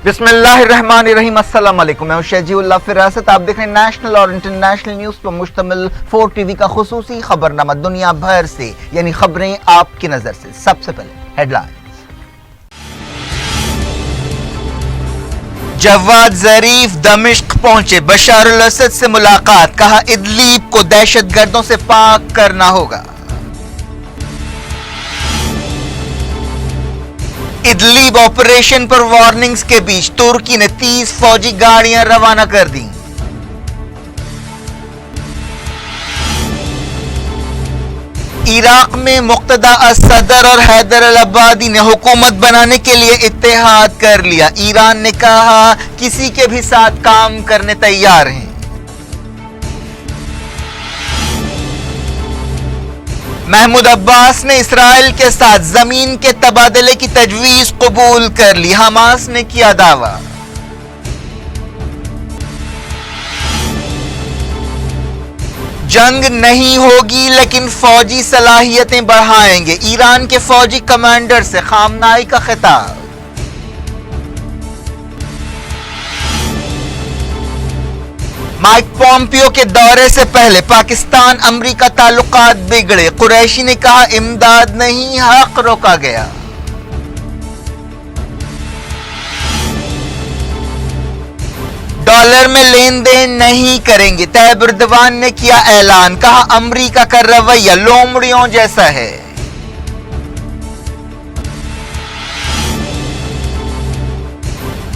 बिस्मिल्लाहिर्रहमानिर्रहीम। अस्सलाम वालेकुम। मैं हूं शहजीउल्लाह फिरासत। आप देख रहे हैं नेशनल और इंटरनेशनल न्यूज पर मुश्तमिल 4 टीवी का खुसूसी खबरनामा दुनिया भर से, यानी खबरें आपकी नजर से। सबसे पहले हेडलाइंस। जवाद ज़रीफ दमिश्क पहुंचे, बशार अल असद से मुलाकात, कहा इदलीब को दहशतगर्दों से पाक करना होगा। इदलीब ऑपरेशन पर वार्निंग्स के बीच तुर्की ने 30 फौजी गाड़ियां रवाना कर दी। इराक में मुक्तदा असदर और हैदर अल अब्बादी ने हुकूमत बनाने के लिए इत्तेहाद कर लिया। ईरान ने कहा किसी के भी साथ काम करने तैयार हैं। महमूद अब्बास ने इसराइल के साथ जमीन के तबादले की तजवीज कबूल कर ली। हमास ने किया दावा। जंग नहीं होगी लेकिन फौजी सलाहियतें बढ़ाएंगे, ईरान के फौजी कमांडर से खामनाई का खिताब। माइक पॉम्पियो के दौरे से पहले पाकिस्तान अमेरिका ताल्लुकात बिगड़े, कुरैशी ने कहा इमदाद नहीं हक रोका गया। डॉलर में लेन देन नहीं करेंगे, तैयब एर्दोगान ने किया ऐलान, कहा अमेरिका का रवैया लोमड़ियों जैसा है।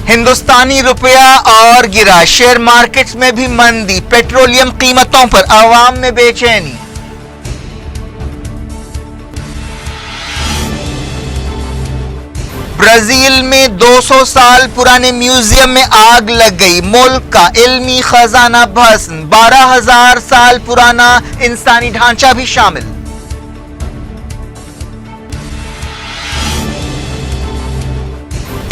हिंदुस्तानी रुपया और गिरा, शेयर मार्केट्स में भी मंदी, पेट्रोलियम कीमतों पर आवाम में बेचैनी। ब्राजील में 200 साल पुराने म्यूजियम में आग लग गई, मुल्क का इल्मी खजाना भस्म, 12,000 साल पुराना इंसानी ढांचा भी शामिल।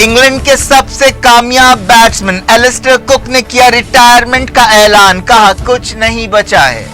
इंग्लैंड के सबसे कामयाब बैट्समैन एलिस्टर कुक ने किया रिटायरमेंट का ऐलान, कहा कुछ नहीं बचा है।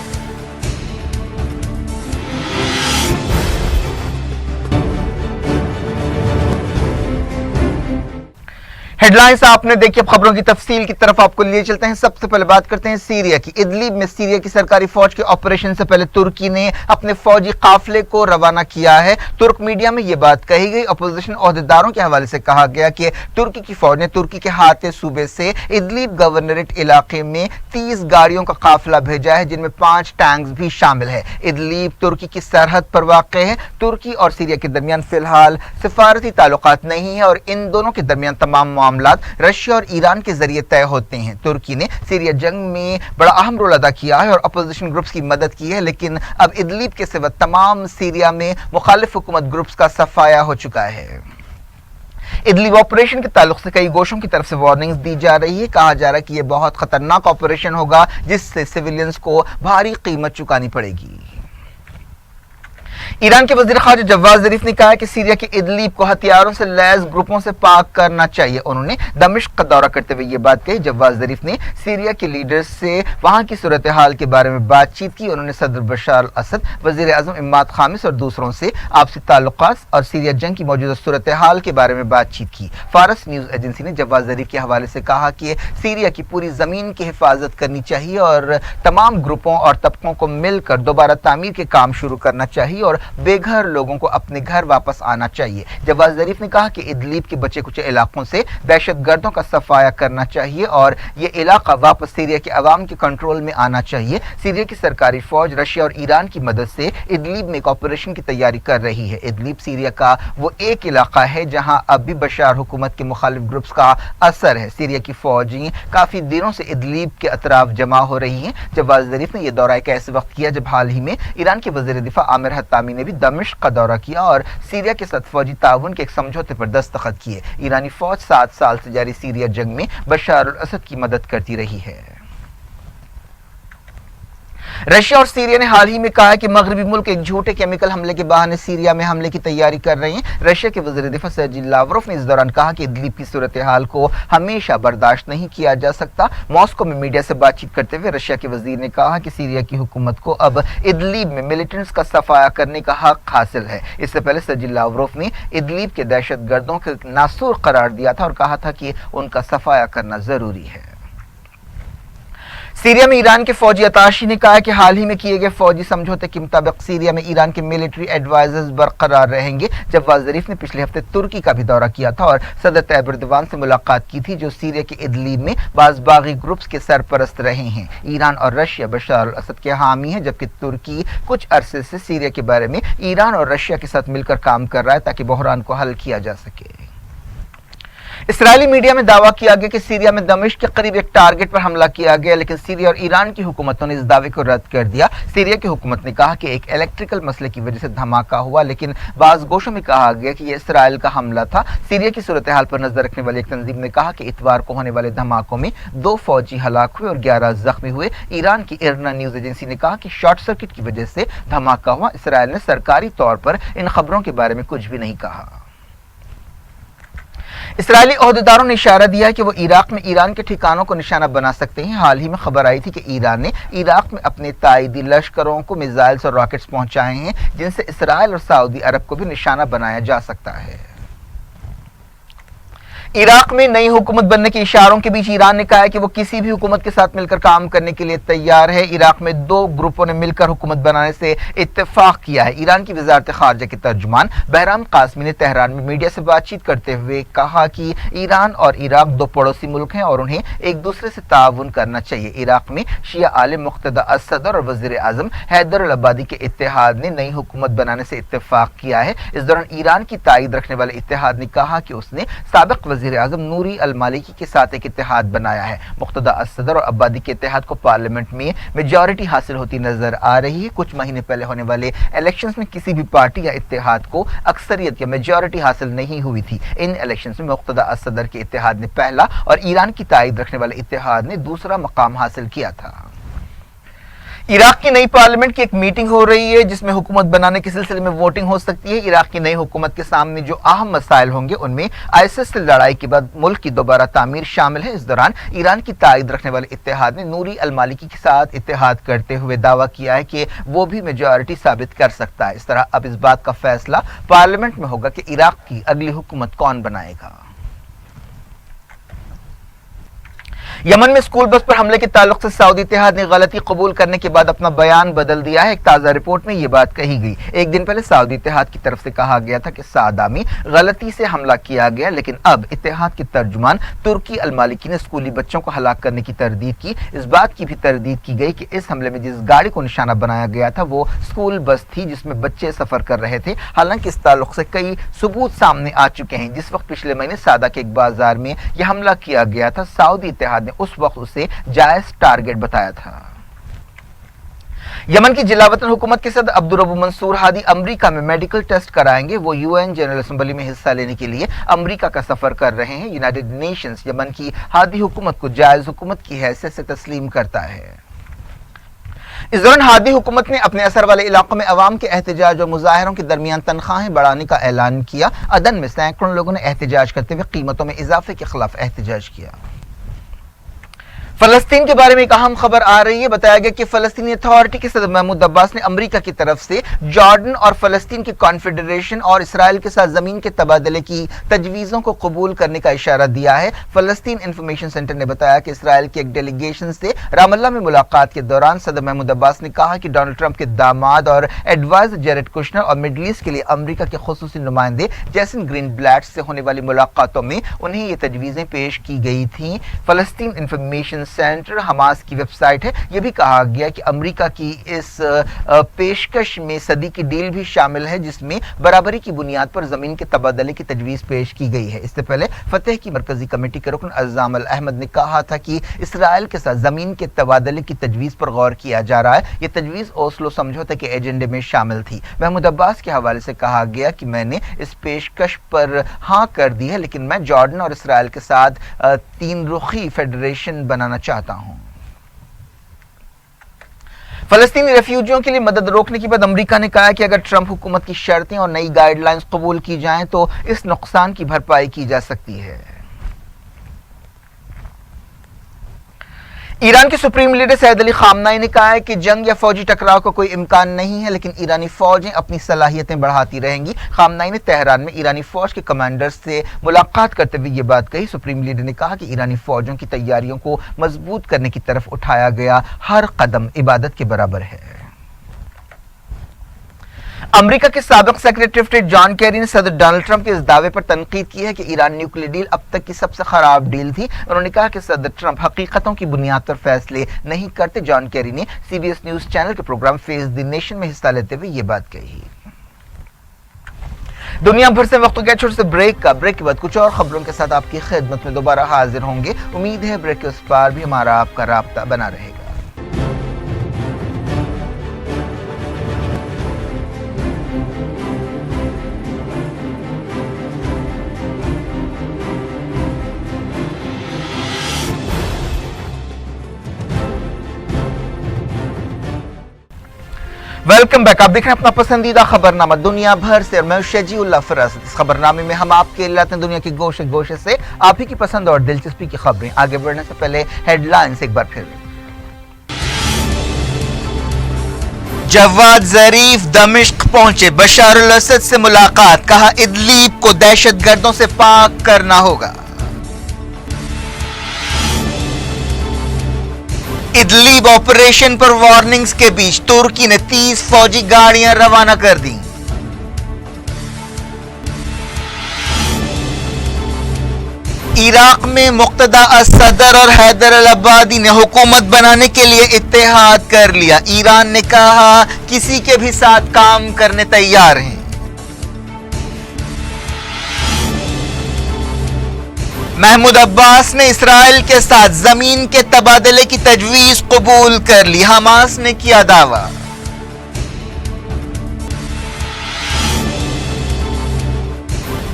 हेडलाइंस आपने देखी, अब खबरों की तफसील की तरफ आपको लिए चलते हैं। सबसे पहले बात करते हैं सीरिया की। इदलीब में सीरिया की सरकारी फौज के ऑपरेशन से पहले तुर्की ने अपने फौजी काफिले को रवाना किया है। तुर्क मीडिया में यह बात कही गई। अपोजिशन ओहदेदारों के हवाले से कहा गया कि तुर्की की फौज ने तुर्की के हाते सूबे से इदलीब गवर्नरेट इलाके में 30 गाड़ियों का काफिला भेजा है, जिनमें 5 टैंक्स भी शामिल है। इदलीब तुर्की की सरहद पर वाक़ है। तुर्की और सीरिया के दरमियान फिलहाल सिफारती ताल्लुकात नहीं है और इन दोनों के दरमियान तमाम मामलात रशिया और ईरान के जरिए तय होते हैं। तुर्की ने सीरिया जंग में बड़ा अहम रोल अदा किया है और अपोजिशन ग्रुप्स की मदद की है, लेकिन अब इदलीब के सिवा तमाम सीरिया में मुखालिफ हुकूमत ग्रुप्स का सफाया हो चुका है। इदलीब ऑपरेशन के ताल्लुक से कई गोशों की तरफ से वार्निंग्स दी जा रही है। कहा जा रहा है कि यह बहुत खतरनाक ऑपरेशन होगा, जिससे सिविलियंस को भारी कीमत चुकानी पड़ेगी। ईरान के वजीर खारजा जवाद ज़रीफ ने कहा कि सीरिया के इदलीब को हथियारों से लैस ग्रुपों से पाक करना चाहिए। उन्होंने दमिश्क का दौरा करते हुए ये बात कही। जवाद ज़रीफ ने सीरिया के लीडर्स से वहां की सूरत हाल के बारे में बातचीत की। उन्होंने सदर बशार अल असद, वजीर आजम इमाद खामिस और दूसरों से आपसी ताल्लुकात और सीरिया जंग की मौजूदा सूरत हाल के बारे में बातचीत की। फारस न्यूज एजेंसी ने जवाद ज़रीफ के हवाले से कहा कि सीरिया की पूरी जमीन की हिफाजत करनी चाहिए और तमाम ग्रुपों और तबकों को मिलकर दोबारा तामीर के काम शुरू करना चाहिए और बेघर लोगों को अपने घर वापस आना चाहिए। जवाद ज़रीफ ने कहा कि इदलीब के बचे कुछ इलाकों से दहशतगर्दों का सफाया करना चाहिए और ये इलाका वापस सीरिया के अवाम के कंट्रोल में आना चाहिए। सीरिया की सरकारी फौज रशिया और ईरान की मदद से इदलीब में एक ऑपरेशन की तैयारी कर रही है। इदलीब सीरिया का वो एक इलाका है जहां अब भी बशार हुकूमत के मुखालिफ ग्रुप्स का असर है। सीरिया की फौजी काफी दिनों से इदलीब के अतराफ जमा हो रही हैं। जवाद ज़रीफ ने यह दौरा एक ऐसे वक्त किया जब हाल ही में ईरान के वज़ीर दिफा आमिर हत्तामी ने भी दमिश्क का दौरा किया और सीरिया के साथ फौजी ताउन के एक समझौते पर दस्तखत किए। ईरानी फौज 7 साल से जारी सीरिया जंग में बशार अल असद की मदद करती रही है। रशिया और सीरिया ने हाल ही में कहा है कि मगरबी मुल्क एक झूठे केमिकल हमले के बहाने सीरिया में हमले की तैयारी कर रहे हैं। रशिया के वज़ीर दिफा सर्जी लावरोव ने इस दौरान कहा कि इदलिब की सूरत हाल को हमेशा बर्दाश्त नहीं किया जा सकता। मॉस्को में मीडिया से बातचीत करते हुए रशिया के वज़ीर ने कहा कि सीरिया की हुकूमत को अब इदलिब में मिलिटेंट्स का सफाया करने का हक हासिल है। इससे पहले सर्जी लावरोव ने इदलिब के दहशतगर्दों को नासूर करार दिया था और कहा था कि उनका सफाया करना जरूरी है। सीरिया में ईरान के फौजी अताशी ने कहा कि हाल ही में किए गए फौजी समझौते के मुताबिक सीरिया में ईरान के मिलिट्री एडवाइजर्स बरकरार रहेंगे। जवाद ज़रीफ ने पिछले हफ्ते तुर्की का भी दौरा किया था और सदर तैयब एर्दोगान से मुलाकात की थी, जो सीरिया के इदलिब में बाज़ बागी ग्रुप्स के सरपरस्त रहे हैं। ईरान और रशिया बशार अल असद के हामी हैं, जबकि तुर्की कुछ अरसे से सीरिया के बारे में ईरान और रशिया के साथ मिलकर काम कर रहा है ताकि बहरान को हल किया जा सके। इसराइली मीडिया में दावा किया गया कि सीरिया में दमिश्क के करीब एक टारगेट पर हमला किया गया, लेकिन सीरिया और ईरान की हुकूमतों ने इस दावे को रद्द कर दिया। सीरिया की हुकूमत ने कहा कि एक इलेक्ट्रिकल मसले की वजह से धमाका हुआ, लेकिन बाज़ गोशों में कहा गया कि यह इसराइल का हमला था। सीरिया की सूरत हाल पर नजर रखने वाली एक तंजीम ने कहा कि इतवार को होने वाले धमाकों में 2 फौजी हलाक हुए और 11 जख्मी हुए। ईरान की इरना न्यूज एजेंसी ने कहा कि शॉर्ट सर्किट की वजह से धमाका हुआ। इसराइल ने सरकारी तौर पर इन खबरों के बारे में कुछ भी नहीं कहा। इसराइली ओहदेदारों ने इशारा दिया है कि वो इराक में ईरान के ठिकानों को निशाना बना सकते हैं। हाल ही में खबर आई थी कि ईरान ने इराक में अपने ताइदी लश्करों को मिसाइल्स और रॉकेट्स पहुंचाए हैं, जिनसे इसराइल और सऊदी अरब को भी निशाना बनाया जा सकता है। इराक में नई हुकूमत बनने के इशारों के बीच ईरान ने कहा है कि वो किसी भी हुकूमत के साथ मिलकर काम करने के लिए तैयार है। इराक में 2 ग्रुपों ने मिलकर हुकूमत बनाने से इत्तेफाक किया है। ईरान की वजारत खारजा के तर्जुमान बहराम कासमी ने तेहरान में मीडिया से बातचीत करते हुए कहा कि ईरान और इराक 2 पड़ोसी मुल्क हैं और उन्हें एक दूसरे से ताउन करना चाहिए। इराक में शिया आलिम मुक्तदा असदर और वजीर आजम हैदर अल अब्बादी के इत्तेहाद ने नई हुकूमत बनाने से इत्तेफाक किया है। इस दौरान ईरान की तायद रखने वाले इत्तेहाद ने कहा कि उसने साबिक वजीर आजम नूरी अल मालिकी के साथ एक इत्तेहाद बनाया है। मुक्तदा असदर और अब्बादी के इत्तेहाद को पार्लियामेंट में मेजॉरिटी हासिल होती नजर आ रही है। कुछ महीने पहले होने वाले इलेक्शंस में किसी भी पार्टी या इत्तेहाद को अक्सरियत या मेजॉरिटी हासिल नहीं हुई थी। इन इलेक्शंस में मुक्तदा असदर के इत्तेहाद ने पहला और ईरान की तायद रखने वाले इत्तेहाद ने दूसरा मकाम हासिल किया था। इराक की नई पार्लियामेंट की एक मीटिंग हो रही है, जिसमें हुकूमत बनाने के सिलसिले में वोटिंग हो सकती है। इराक की नई हुकूमत के सामने जो अहम मसाइल होंगे उनमें आईएसआईएस से लड़ाई के बाद मुल्क की दोबारा तामीर शामिल है। इस दौरान ईरान की तायद रखने वाले इत्तेहाद ने नूरी अल मालिकी के साथ इत्तेहाद करते हुए दावा किया है कि वो भी मेजॉरिटी साबित कर सकता है। इस तरह अब इस बात का फैसला पार्लियामेंट में होगा कि इराक की अगली हुकूमत कौन बनाएगा। यमन में स्कूल बस पर हमले के ताल्लुक से सऊदी इत्तेहाद ने गलती कबूल करने के बाद अपना बयान बदल दिया है। एक ताज़ा रिपोर्ट में ये बात कही गई। एक दिन पहले सऊदी इत्तेहाद की तरफ से कहा गया था कि सादा में गलती से हमला किया गया, लेकिन अब इत्तेहाद के तर्जुमान तुर्की अल मालिकी ने स्कूली बच्चों को हलाक करने की तरदीद की। इस बात की भी तरदीद की गई कि इस हमले में जिस गाड़ी को निशाना बनाया गया था वो स्कूल बस थी जिसमें बच्चे सफर कर रहे थे। हालांकि इस ताल्लुक से कई सबूत सामने आ चुके हैं। जिस वक्त पिछले महीने सादा के एक बाजार में यह हमला किया गया था, सऊदी इत्तेहाद ने उस वक्त उसे जायज टारगेट बताया था। यमन की जिलावतन हुकूमत के सदर अब्दुर्रब्बू मंसूर हादी अमेरिका में मेडिकल टेस्ट कराएंगे। वो यूएन जनरल असेंबली में हिस्सा लेने के लिए अमेरिका का सफर कर रहे हैं। यूनाइटेड नेशंस यमन की हादी हुकूमत को जायज हुकूमत की हैसियत से तस्लीम करता है। इस दौरान हादी हुकूमत ने अपने असर वाले इलाकों में अवाम के एहतजाज और मुजाहिरों के दरमियान तनख्वाहें बढ़ाने का ऐलान किया। अदन में सैकड़ों लोगों ने एहतजाज करते हुए कीमतों में इजाफे के खिलाफ एहतजाज किया। फलस्तीन के बारे में एक अहम खबर आ रही है। बताया गया कि फलस्तीनी अथॉरिटी के सदर महमूद अब्बास ने अमेरिका की तरफ से जॉर्डन और फलस्तीन की कॉन्फेडरेशन और इसराइल के साथ जमीन के तबादले की तजवीज़ों को कबूल करने का इशारा दिया है। फलस्तीन इंफॉर्मेशन सेंटर ने बताया कि इसराइल की एक डेलीगेशन से रामल्ला में मुलाकात के दौरान सदर महमूद अब्बास ने कहा कि डोनाल्ड ट्रंप के दामाद और एडवाइजर जेरेड कुशनर और मिडल ईस्ट के लिए अमेरिका के खुसूसी नुमाइंदे जैसन ग्रीनब्लैट से होने वाली मुलाकातों में उन्हें ये तजवीज़ें पेश की गई थी। फलस्तीन इंफॉर्मेशन सेंटर हमास की वेबसाइट है। यह भी कहा गया कि अमेरिका की इस पेशकश में सदी की डील भी शामिल है, जिसमें बराबरी की बुनियाद पर जमीन के तबादले की तजवीज़ पेश की गई है। इससे पहले फतेह की मरकजी कमेटी के रुकन अज़्ज़ाम अल अहमद ने कहा था कि इसराइल के साथ जमीन के तबादले की तजवीज़ पर गौर किया जा रहा है। यह तजवीज़ ओस्लो समझौते के एजेंडे में शामिल थी। महमूद अब्बास के हवाले से कहा गया कि मैंने इस पेशकश पर हाँ कर दी है, लेकिन मैं जॉर्डन और इसराइल के साथ 3 रुखी फेडरेशन बनाना चाहता हूं। फलस्तीनी रेफ्यूजियों के लिए मदद रोकने के बाद अमेरिका ने कहा कि अगर ट्रंप हुकूमत की शर्तें और नई गाइडलाइंस कबूल की जाएं तो इस नुकसान की भरपाई की जा सकती है। ईरान के सुप्रीम लीडर सैयद अली खामनाई ने कहा है कि जंग या फौजी टकराव का कोई इम्कान नहीं है, लेकिन ईरानी फौजें अपनी सलाहियतें बढ़ाती रहेंगी। खामनाई ने तेहरान में ईरानी फौज के कमांडर्स से मुलाकात करते हुए ये बात कही। सुप्रीम लीडर ने कहा कि ईरानी फौजों की तैयारियों को मजबूत करने की तरफ उठाया गया हर कदम इबादत के बराबर है। अमेरिका के साबिक secretary of state John Kerry ने सदर डोनाल्ड ट्रंप के इस दावे पर तनकीद की है कि ईरान न्यूक्लियर डील अब तक की सबसे खराब डील थी। उन्होंने कहा कि सदर ट्रंप हकीकतों की बुनियाद पर फैसले नहीं करते। जॉन केरी ने सीबीएस न्यूज चैनल के प्रोग्राम फेस द नेशन में हिस्सा लेते हुए ये बात कही। दुनिया भर से वक्त हो गया छोटे से ब्रेक का। ब्रेक के बाद कुछ और खबरों के साथ आपकी खिदमत में दोबारा हाजिर होंगे। उम्मीद है ब्रेक के उस पार भी हमारा आपका राब्ता बना रहेगा। Welcome back. आप देख रहे हैं अपना पसंदीदा खबरनामा दुनिया भर से, और मैं शजीउल्लाह फरासत। इस खबरनामे में हम आपके लाते हैं दुनिया के गोशे गोशे से आप ही की पसंद और दिलचस्पी की खबरें। आगे बढ़ने से पहले हेडलाइंस एक बार फिर। जवाद जरीफ दमिश्क पहुंचे, बशार अल असद से मुलाकात, कहा इदलीब को दहशतगर्दों से पाक करना होगा। इदलीब ऑपरेशन पर वार्निंग्स के बीच तुर्की ने 30 फौजी गाड़ियां रवाना कर दी। इराक में मुक्तदा असदर और हैदर अल अब्बादी ने हुकूमत बनाने के लिए इत्तेहाद कर लिया। ईरान ने कहा किसी के भी साथ काम करने तैयार हैं। महमूद अब्बास ने इसराइल के साथ जमीन के तबादले की तजवीज कबूल कर ली। हमास ने किया दावा।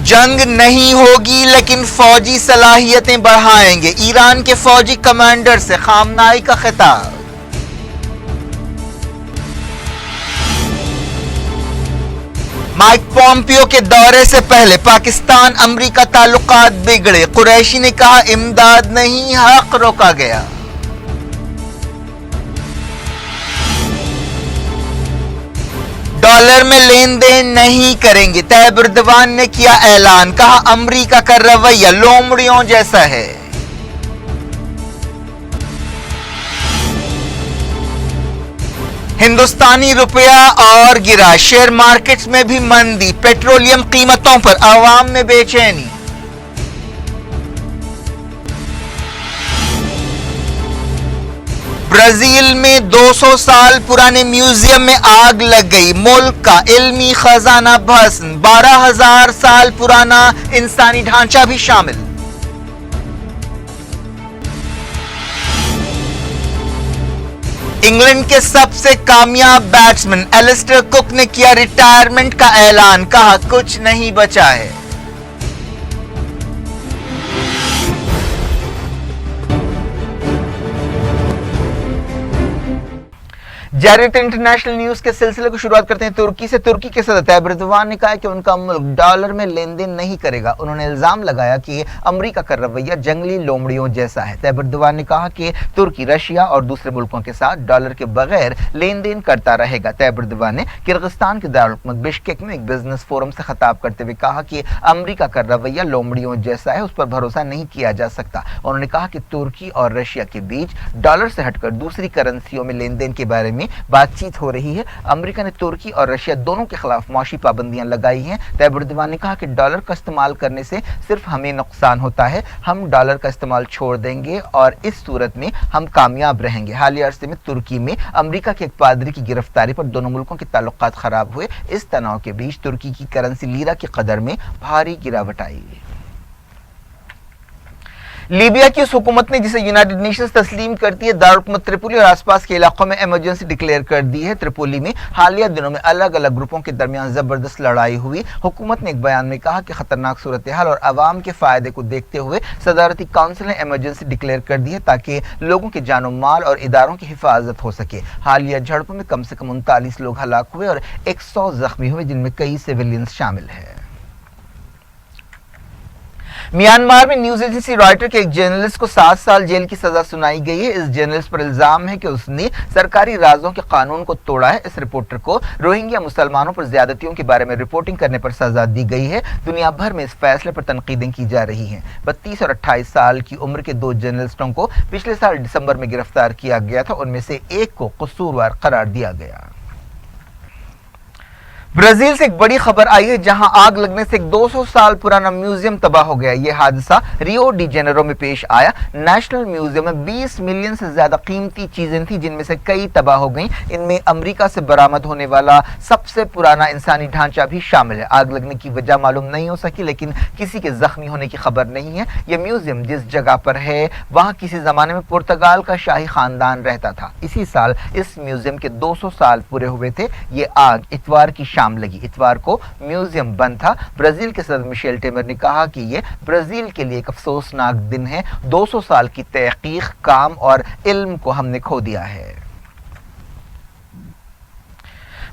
जंग नहीं होगी लेकिन फौजी सलाहियतें बढ़ाएंगे, ईरान के फौजी कमांडर से खामनाई का खिताब। माइक पॉम्पियो के दौरे से पहले पाकिस्तान अमेरिका ताल्लुकात बिगड़े, कुरैशी ने कहा इमदाद नहीं हक रोका गया। डॉलर में लेन देन नहीं करेंगे, तैयब एर्दोगान ने किया ऐलान, कहा अमेरिका का रवैया लोमड़ियों जैसा है। हिंदुस्तानी रुपया और गिरा, शेयर मार्केट्स में भी मंदी, पेट्रोलियम कीमतों पर आवाम में बेचैनी। ब्राजील में 200 साल पुराने म्यूजियम में आग लग गई, मुल्क का इल्मी खजाना भस्म, 12,000 साल पुराना इंसानी ढांचा भी शामिल। इंग्लैंड के सबसे कामयाब बैट्समैन एलिस्टर कुक ने किया रिटायरमेंट का ऐलान, कहा कुछ नहीं बचा है। जारियत इंटरनेशनल न्यूज के सिलसिले को शुरुआत करते हैं तुर्की से। तुर्की के सदर तैयब एर्दोगान ने कहा कि उनका मुल्क डॉलर में लेन देन नहीं करेगा। उन्होंने इल्जाम लगाया कि अमेरिका का रवैया जंगली लोमड़ियों जैसा है। तैयब एर्दोगान ने कहा कि तुर्की रशिया और दूसरे मुल्कों के साथ डॉलर के बगैर लेन देन करता रहेगा। तैयब एर्दोगान ने किर्गिस्तान के दारुल बिश्केक में एक बिजनेस फोरम से खिताब करते हुए कहा कि अमेरिका का रवैया लोमड़ियों जैसा है, उस पर भरोसा नहीं किया जा सकता। उन्होंने कहा कि तुर्की और रशिया के बीच डॉलर से हटकर दूसरी करेंसियों में लेन देन के बारे में बातचीत हो रही है। अमेरिका ने तुर्की और रशिया दोनों के खिलाफ मौशी पाबंदियां लगाई हैं। तैयब एर्दोगान ने कहा कि डॉलर का इस्तेमाल करने से सिर्फ हमें नुकसान होता है, हम डॉलर का इस्तेमाल छोड़ देंगे और इस सूरत में हम कामयाब रहेंगे। हालिया अरसे में तुर्की में अमेरिका के एक पादरी की गिरफ्तारी पर दोनों मुल्कों के ताल्लुकात खराब हुए। इस तनाव के बीच तुर्की की करेंसी लीरा की कदर में भारी गिरावट आई। लीबिया की उस हुकूमत ने जिसे यूनाइटेड नेशंस तस्लीम करती है दारुलहुकूमत त्रिपोली और आसपास के इलाकों में इमरजेंसी डिक्लेयर कर दी है। त्रिपोली में हालिया दिनों में अलग अलग ग्रुपों के दरमियान जबरदस्त लड़ाई हुई। हुकूमत ने एक बयान में कहा कि खतरनाक सूरत हाल और आवाम के फायदे को देखते हुए सदारती काउंसिल ने इमरजेंसी डिक्लेयर कर दी है ताकि लोगों के जानो माल और इदारों की हिफाजत हो सके। हालिया झड़पों में कम से कम 39 लोग हलाक हुए और 100 जख्मी हुए, जिनमें कई सिविलियंस शामिल है। म्यांमार में न्यूज एजेंसी रॉयटर के एक जर्नलिस्ट को 7 साल जेल की सजा सुनाई गई है। इस जर्नलिस्ट पर इल्जाम है कि उसने सरकारी राजों के कानून को तोड़ा है। इस रिपोर्टर को रोहिंग्या मुसलमानों पर ज्यादतियों के बारे में रिपोर्टिंग करने पर सजा दी गई है। दुनिया भर में इस फैसले पर तनकीदें की जा रही हैं। 32 और 28 साल की उम्र के 2 जर्नलिस्टों को पिछले साल दिसंबर में गिरफ्तार किया गया था। उनमें से एक को कसूरवार करार दिया गया। ब्राजील से एक बड़ी खबर आई है, जहां आग लगने से एक 200 साल पुराना म्यूजियम तबाह हो गया। यह हादसा रियो डी जेनेरो में पेश आया। नेशनल म्यूजियम में 20 मिलियन से ज्यादा कीमती चीजें थी, जिनमें से कई तबाह हो गईं। इनमें अमेरिका से बरामद होने वाला सबसे पुराना इंसानी ढांचा भी शामिल है। आग लगने की वजह मालूम नहीं हो सकी, लेकिन किसी के जख्मी होने की खबर नहीं है। यह म्यूजियम जिस जगह पर है वहां किसी जमाने में पुर्तगाल का शाही खानदान रहता था। इसी साल इस म्यूजियम के 200 साल पूरे हुए थे। ये आग इतवार की शाम लगी। इतवार को म्यूजियम बंद था। ब्राजील के सदर मिशेल टेमर ने कहा कि यह ब्राजील के लिए एक अफसोसनाक दिन है। 200 साल की तहकीक, काम और इल्म को हमने खो दिया है।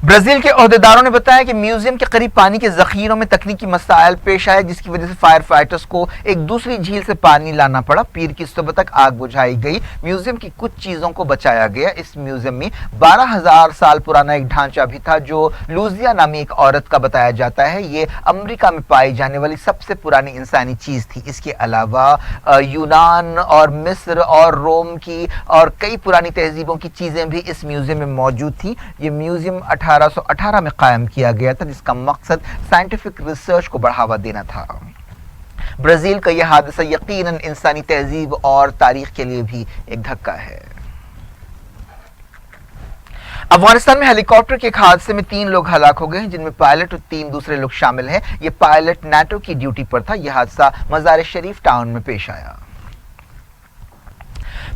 ब्राजील के ओहदेदारों ने बताया कि म्यूजियम के करीब पानी के जखीरों में तकनीकी मसाइल पेश आए, जिसकी वजह से फायर फाइटर्स को एक दूसरी झील से पानी लाना पड़ा। पीर की सुबह तक आग बुझाई गई। म्यूजियम की कुछ चीजों को बचाया गया। इस म्यूजियम में 12,000 साल पुराना एक ढांचा भी था, जो लूजिया नामी एक औरत का बताया जाता है। ये अमेरिका में पाई जाने वाली सबसे पुरानी इंसानी चीज थी। इसके अलावा यूनान और मिस्र और रोम की और कई पुरानी तहजीबों की चीजें भी इस म्यूजियम में मौजूद थी। ये म्यूजियम 1818 में कायम किया गया था, जिसका मकसद साइंटिफिक रिसर्च को बढ़ावा देना था। ब्राजील का यह हादसा यकीनन इंसानी तहजीब और तारीख के लिए भी एक धक्का है। अफगानिस्तान में हेलीकॉप्टर के एक हादसे में 3 लोग हलाक हो गए हैं, जिनमें पायलट और 3 दूसरे लोग शामिल हैं। यह पायलट नाटो की ड्यूटी पर था। यह हादसा मज़ार शरीफ टाउन में पेश आया।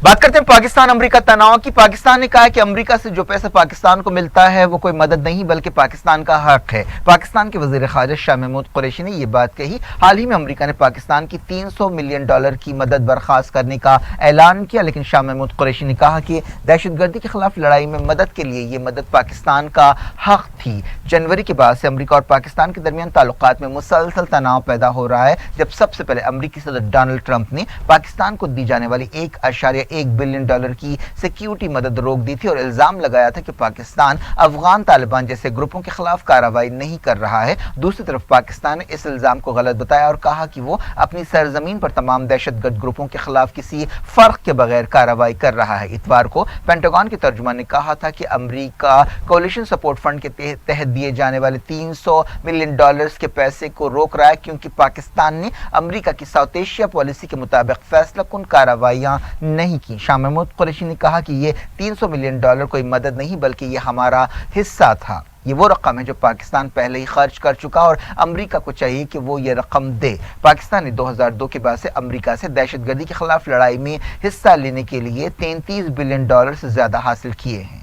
बात करते हैं पाकिस्तान अमेरिका तनाव की। पाकिस्तान ने कहा कि अमेरिका से जो पैसा पाकिस्तान को मिलता है वो कोई मदद नहीं बल्कि पाकिस्तान का हक है। पाकिस्तान के वजीर खारजा शाह महमूद कुरैशी ने यह बात कही। हाल ही में अमेरिका ने पाकिस्तान की $300 मिलियन की मदद बर्खास्त करने का ऐलान किया, लेकिन शाह महमूद कुरैशी ने कहा कि दहशतगर्दी के खिलाफ लड़ाई में मदद के लिए ये मदद पाकिस्तान का हक थी। जनवरी के बाद से अमेरिका और पाकिस्तान के दरमियान ताल्लुकात में मुसलसल तनाव पैदा हो रहा है, जब सबसे पहले अमेरिकी सदर डोनाल्ड ट्रंप ने पाकिस्तान को दी जाने वाली $1.1 बिलियन की सिक्योरिटी मदद रोक दी थी और इल्जाम लगाया था कि पाकिस्तान अफगान तालिबान जैसे ग्रुपों के खिलाफ कार्रवाई नहीं कर रहा है। दूसरी तरफ पाकिस्तान ने इस इल्जाम को गलत बताया और कहा कि वो अपनी सरजमीन पर तमाम दहशतगर्द ग्रुपों के खिलाफ किसी फर्क के बगैर कार्रवाई कर रहा है। इतवार को पेंटागन के तर्जुमान ने कहा था कि अमेरिका कोलिशन सपोर्ट फंड के तहत दिए जाने वाले $300 मिलियन के पैसे को रोक रहा है, क्योंकि पाकिस्तान ने अमेरिका की साउथ एशिया पॉलिसी के मुताबिक फैसला कुन कार्रवाइयां नहीं की। शाह महमूद कुरैशी ने कहा कि ये $300 मिलियन कोई मदद नहीं बल्कि ये हमारा हिस्सा था। ये वो रकम है जो पाकिस्तान पहले ही खर्च कर चुका और अमेरिका को चाहिए कि वो ये रकम दे। पाकिस्तान ने 2002 के बाद से अमेरिका से दहशतगर्दी के खिलाफ लड़ाई में हिस्सा लेने के लिए $33 बिलियन से ज्यादा हासिल किए हैं।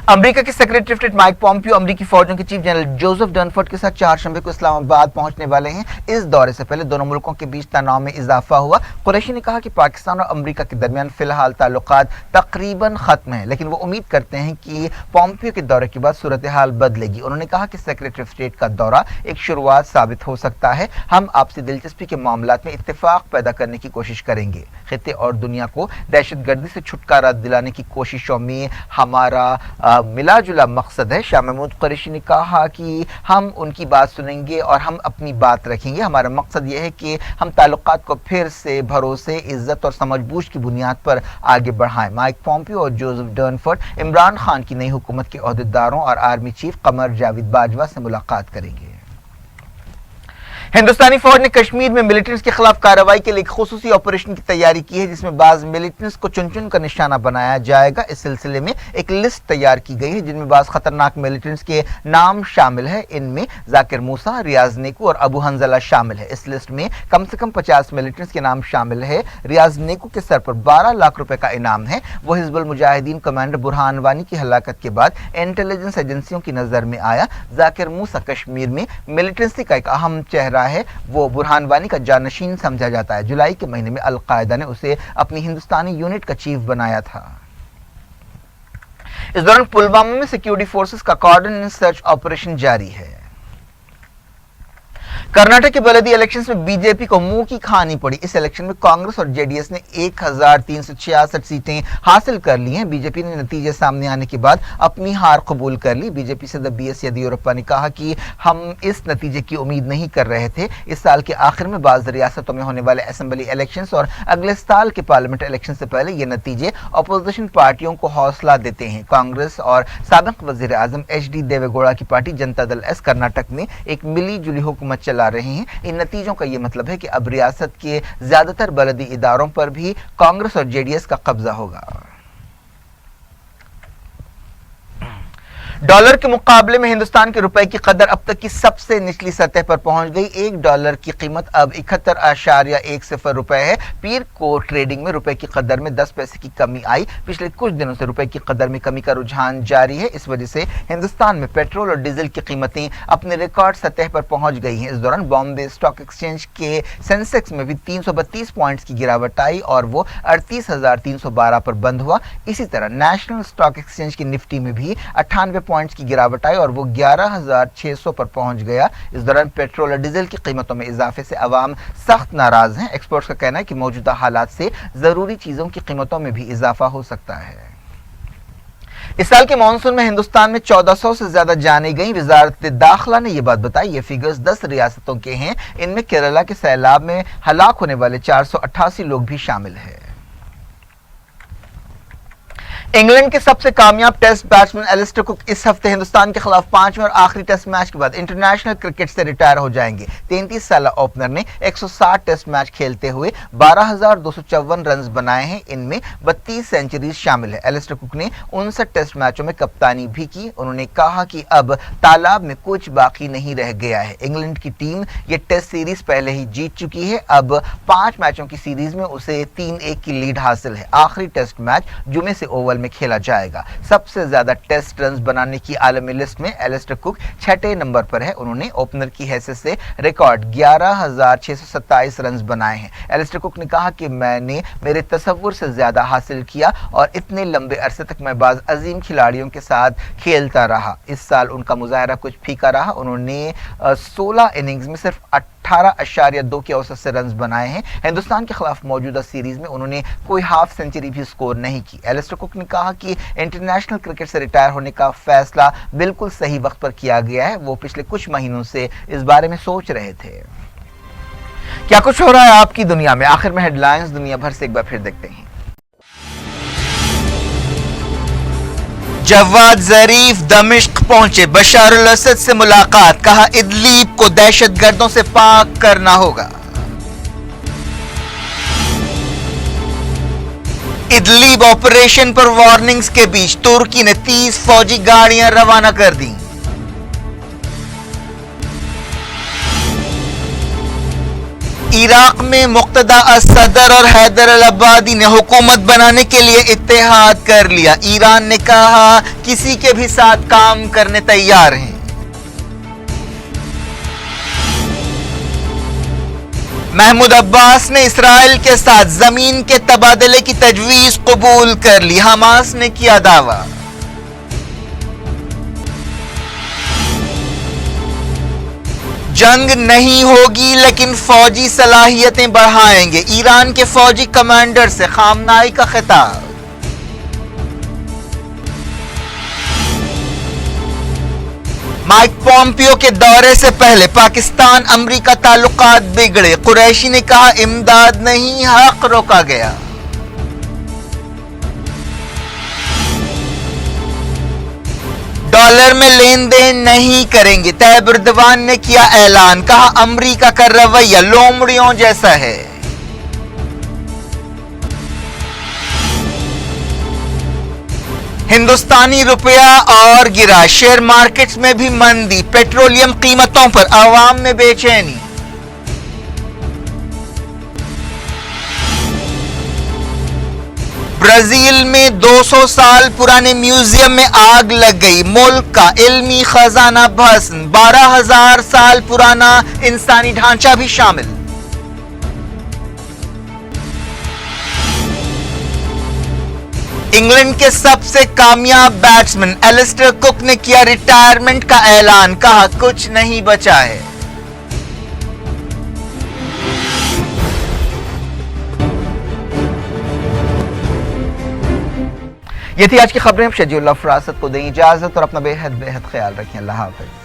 अमेरिका के secretary of state Mike Pompeo अमेरिकी फौजों के चीफ जनरल जोसेफ डनफोर्ड के साथ 4 शंबे को इस्लामाबाद पहुंचने वाले हैं। इस दौरे से पहले दोनों मुल्कों के बीच तनाव में इजाफा हुआ। कुरैशी ने कहा कि पाकिस्तान और अमेरिका के दरमियान फिलहाल ताल्लुकात तकरीबन खत्म है, लेकिन वो उम्मीद करते हैं कि पॉम्पियो के दौरे के बाद सूरत हाल बदलेगी। उन्होंने कहा कि सेक्रेटरी ऑफ स्टेट का दौरा एक शुरुआत साबित हो सकता है। हम आपसी दिलचस्पी के मामलात में इत्तेफाक पैदा करने की कोशिश करेंगे। खित्ते और दुनिया को दहशतगर्दी से छुटकारा दिलाने की कोशिशों में हमारा मिला जुला मकसद है। शाह महमूद कुरैशी ने कहा कि हम उनकी बात सुनेंगे और हम अपनी बात रखेंगे। हमारा मकसद यह है कि हम ताल्लुकात को फिर से भरोसे, इज्जत और समझबूझ की बुनियाद पर आगे बढ़ाएं। माइक पॉम्पियो और जोसेफ डनफोर्ड इमरान खान की नई हुकूमत के ओहदेदारों और आर्मी चीफ कमर जावेद बाजवा से मुलाकात करेंगे। हिंदुस्तानी फौज ने कश्मीर में मिलिटेंट्स के खिलाफ कार्रवाई के लिए एक खुसूसी ऑपरेशन की तैयारी की है, जिसमें बाज मिलिटेंट्स को चुन चुन कर निशाना बनाया जाएगा। इस सिलसिले में एक लिस्ट तैयार की गई है, जिनमें बाज खतरनाक मिलिटेंट्स के नाम शामिल है। इनमें जाकिर मूसा, रियाज नेकू और अबू हंजला शामिल है। इस लिस्ट में कम से कम 50 मिलिटेंट्स के नाम शामिल है। रियाज नेकू के सर पर 12 लाख रुपए का इनाम है। वो हिजबुल मुजाहिदीन कमांडर बुरहान वानी की हलाकत के बाद इंटेलिजेंस एजेंसियों की नजर में आया। जाकिर मूसा कश्मीर में मिलिटेंसी का एक अहम चेहरा है। वो बुरहान वानी का जानशीन समझा जाता है। जुलाई के महीने में अल-कायदा ने उसे अपनी हिंदुस्तानी यूनिट का चीफ बनाया था। इस दौरान पुलवामा में सिक्योरिटी फोर्सेस का कॉर्डन सर्च ऑपरेशन जारी है। कर्नाटक के बलदी इलेक्शंस में बीजेपी को मुंह की खानी पड़ी। इस इलेक्शन में कांग्रेस और जेडीएस ने 1366 सीटें हासिल कर ली हैं। बीजेपी ने नतीजे सामने आने के बाद अपनी हार कबूल कर ली। बीजेपी सदर बीएस येदियुरप्पा ने कहा कि हम इस नतीजे की उम्मीद नहीं कर रहे थे। इस साल के आखिर में बाज़ रियासतों में होने वाले असेंबली इलेक्शंस और अगले साल के पार्लियामेंट इलेक्शन से पहले ये नतीजे अपोजिशन पार्टियों को हौसला देते हैं। कांग्रेस और साबिक वजीर आजम एचडी देवेगौड़ा की पार्टी जनता दल एस कर्नाटक में एक मिली जुली हुकूमत चला रहे हैं। इन नतीजों का यह मतलब है कि अब रियासत के ज्यादातर बलदी इदारों पर भी कांग्रेस और जेडीएस का कब्जा होगा। डॉलर के मुकाबले में हिंदुस्तान के रुपए की कदर अब तक की सबसे निचली सतह पर पहुंच गई। एक डॉलर की कीमत अब 71.10 रुपए है। पीर को ट्रेडिंग में रुपए की कदर में 10 पैसे की कमी आई। पिछले कुछ दिनों से रुपए की कदर में कमी का रुझान जारी है। इस वजह से हिंदुस्तान में पेट्रोल और डीजल की कीमतें अपने रिकॉर्ड सतह पर पहुंच गई हैं। इस दौरान बॉम्बे स्टॉक एक्सचेंज के सेंसेक्स में भी 332 पॉइंट्स की गिरावट आई और वो 38,312 पर बंद हुआ। इसी तरह नेशनल स्टॉक एक्सचेंज की निफ्टी में भी 98 पॉइंट्स की गिरावट आई और वो 11,600 पर पहुंच गया। इस दौरान पेट्रोल और डीजल की कीमतों में इजाफे से अवाम सख्त नाराज हैं। एक्सपर्ट्स का कहना है कि मौजूदा हालात से जरूरी चीजों की कीमतों में भी इजाफा हो सकता है। इस साल के मानसून में हिंदुस्तान में 1400 से ज्यादा जानें गई। वजारत दाखिला ने यह बात बताई। ये फिगर्स 10 रियासतों के हैं। इनमें केरला के सैलाब में हलाक होने वाले 488 लोग भी शामिल हैं। इंग्लैंड के सबसे कामयाब टेस्ट बैट्समैन एलिस्टर कुक इस हफ्ते हिंदुस्तान के खिलाफ 5वें और आखिरी टेस्ट मैच के बाद इंटरनेशनल क्रिकेट से रिटायर हो जाएंगे। 33 साल ओपनर ने 160 टेस्ट मैच खेलते हुए 12,254 रन बनाए हैं। इनमें 32 सेंचुरीज शामिल है। एलिस्टर कुक ने 59 टेस्ट मैचों में कप्तानी भी की। उन्होंने कहा कि अब तालाब में कुछ बाकी नहीं रह गया है। इंग्लैंड की टीम ये टेस्ट सीरीज पहले ही जीत चुकी है। अब 5 मैचों की सीरीज में उसे 3-1 की लीड हासिल है। आखिरी टेस्ट मैच जुमे से ओवल में खेला जाएगा। सबसे ज्यादा टेस्ट रन्स बनाने की आलमी लिस्ट में एलिस्टर कुक 6ठे नंबर पर है। उन्होंने ओपनर की हैसियत से रिकॉर्ड 11,627 रन्स बनाए हैं। एलिस्टर कुक ने कहा कि मैंने मेरे तसव्वुर से ज्यादा हासिल किया और इतने लंबे अरसे तक मैं बाज अजीम खिलाड़ियों के साथ खेलता रहा। इस साल उनका मुजाहरा कुछ फीका रहा। उन्होंने 16 इनिंग्स में सिर्फ 18.2 के औसत से रन्स बनाए हैं। हिंदुस्तान के खिलाफ मौजूदा सीरीज में उन्होंने कोई हाफ सेंचुरी भी स्कोर नहीं की। एलिस्टर कुक ने कहा कि इंटरनेशनल क्रिकेट से रिटायर होने का फैसला बिल्कुल सही वक्त पर किया गया है। वो पिछले कुछ महीनों से इस बारे में सोच रहे थे। क्या कुछ हो रहा है आपकी दुनिया में? आखिर में हेडलाइंस दुनिया भर से एक बार फिर देखते हैं। जवाद जरीफ दमिश्क पहुंचे, बशार अल असद से मुलाकात, कहा इदलीब को दहशतगर्दों से पाक करना होगा। इदलीब ऑपरेशन पर वार्निंग्स के बीच तुर्की ने 30 फौजी गाड़ियां रवाना कर दी। इराक में मुक्तदा असदर और हैदर अल अब्बादी ने हुकूमत बनाने के लिए इत्तेहाद कर लिया। ईरान ने कहा किसी के भी साथ काम करने तैयार हैं। महमूद अब्बास ने इसराइल के साथ जमीन के तबादले की तजवीज कबूल कर ली। हमास ने किया दावा। जंग नहीं होगी लेकिन फौजी सलाहियतें बढ़ाएंगे, ईरान के फौजी कमांडर से खामनाई का खिताब। माइक पॉम्पियो के दौरे से पहले पाकिस्तान अमेरिका ताल्लुकात बिगड़े, कुरैशी ने कहा इमदाद नहीं हक रोका गया। डॉलर में लेन देन नहीं करेंगे, तैयब एर्दोगान ने किया ऐलान, कहा अमरीका का रवैया लोमड़ियों जैसा है। हिंदुस्तानी रुपया और गिरा, शेयर मार्केट्स में भी मंदी, पेट्रोलियम कीमतों पर आवाम में बेचैनी। ब्राजील में 200 साल पुराने म्यूजियम में आग लग गई, मुल्क का इल्मी खजाना भस्म, 12,000 साल पुराना इंसानी ढांचा भी शामिल। इंग्लैंड के सबसे कामयाब बैट्समैन एलिस्टर कुक ने किया रिटायरमेंट का ऐलान, कहा कुछ नहीं बचा है। ये थी आज की खबरें। शेड्यूल फरासत को दें इजाजत और अपना बेहद ख्याल रखें। अल्लाह हाफ़िज़।